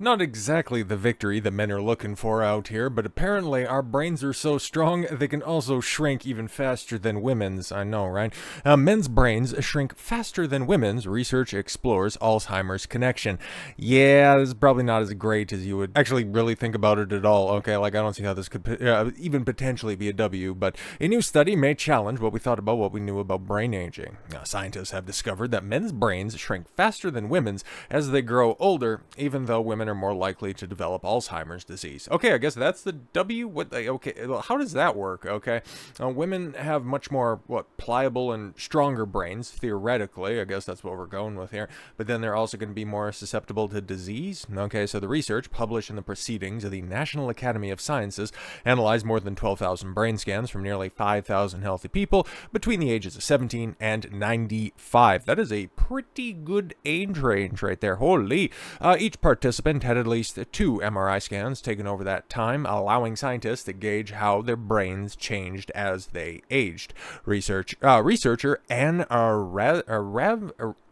Not exactly the victory that men are looking for out here, but apparently our brains are so strong they can also shrink even faster than women's. I know, right? Men's brains shrink faster than women's. Research explores Alzheimer's connection. Yeah, this is probably not as great as you would actually really think about it at all. Okay, like I don't see how this could even potentially be a W, but a new study may challenge what we thought about what we knew about brain aging. Now, scientists have discovered that men's brains shrink faster than women's as they grow older, even though women are more likely to develop Alzheimer's disease. Okay, I guess that's the W. Okay, well, how does that work? Okay, women have much more pliable and stronger brains theoretically. I guess that's what we're going with here. But then they're also going to be more susceptible to disease. Okay, so the research published in the Proceedings of the National Academy of Sciences analyzed more than 12,000 brain scans from nearly 5,000 healthy people between the ages of 17 and 95. That is a pretty good age range right there. Holy! Each participant had at least 2 MRI scans taken over that time, allowing scientists to gauge how their brains changed as they aged. Researcher Anne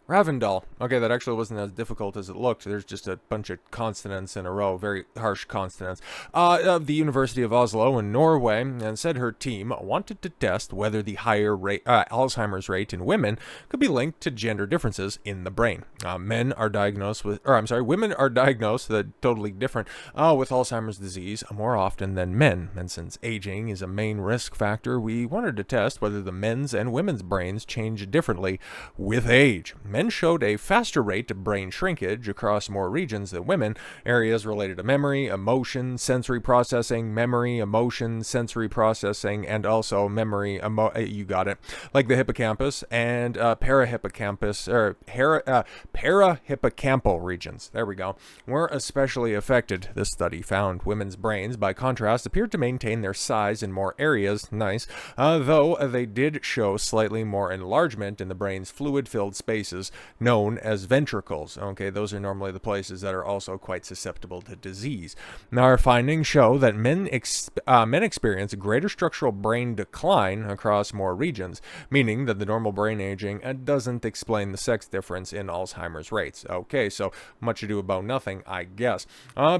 Ravindal. Okay, that actually wasn't as difficult as it looked. There's just a bunch of consonants in a row, very harsh consonants. Of the University of Oslo in Norway, and said her team wanted to test whether the higher Alzheimer's rate in women could be linked to gender differences in the brain. Women are diagnosed totally different with Alzheimer's disease more often than men. And since aging is a main risk factor, we wanted to test whether the men's and women's brains change differently with age. Men showed a faster rate of brain shrinkage across more regions than women, areas related to memory, emotion, sensory processing, and also you got it, like the hippocampus and parahippocampal regions. There we go. Were especially affected. This study found women's brains, by contrast, appeared to maintain their size in more areas, though they did show slightly more enlargement in the brain's fluid-filled spaces known as ventricles. Okay, those are normally the places that are also quite susceptible to disease. Now, our findings show that men experience greater structural brain decline across more regions, meaning that the normal brain aging doesn't explain the sex difference in Alzheimer's rates. Okay, so much ado about nothing, I guess.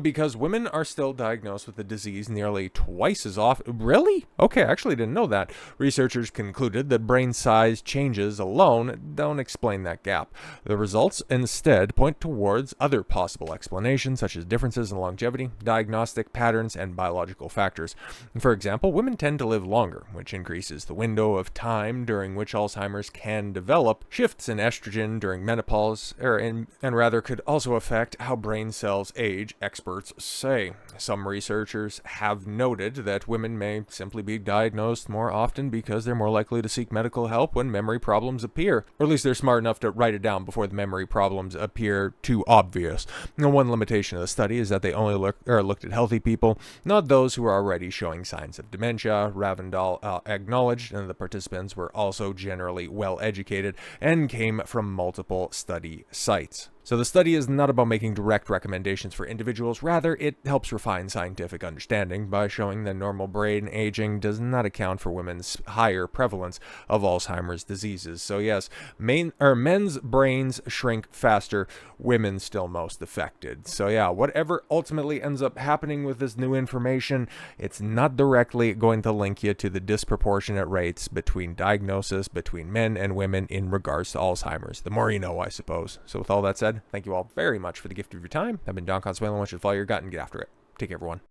Because women are still diagnosed with the disease nearly twice as often. Really? Okay, I actually didn't know that. Researchers concluded that brain size changes alone don't explain that gap. The results instead point towards other possible explanations, such as differences in longevity, diagnostic patterns, and biological factors. For example, women tend to live longer, which increases the window of time during which Alzheimer's can develop. Shifts in estrogen during menopause could also affect how brain cells age, experts say. Some researchers have noted that women may simply be diagnosed more often because they're more likely to seek medical help when memory problems appear, or at least they're smart enough to write it down before the memory problems appear too obvious. Now, one limitation of the study is that they only looked at healthy people, not those who are already showing signs of dementia. Ravindal acknowledged, and the participants were also generally well educated and came from multiple study sites. So the study is not about making direct recommendations for individuals, rather it helps refine scientific understanding by showing that normal brain aging does not account for women's higher prevalence of Alzheimer's diseases. So yes, men's brains shrink faster, women still most affected. So yeah, whatever ultimately ends up happening with this new information, it's not directly going to link you to the disproportionate rates between diagnosis between men and women in regards to Alzheimer's. The more you know, I suppose. So with all that said, thank you all very much for the gift of your time. I've been Don Consuelo. I want you to follow your gut and get after it. Take care, everyone.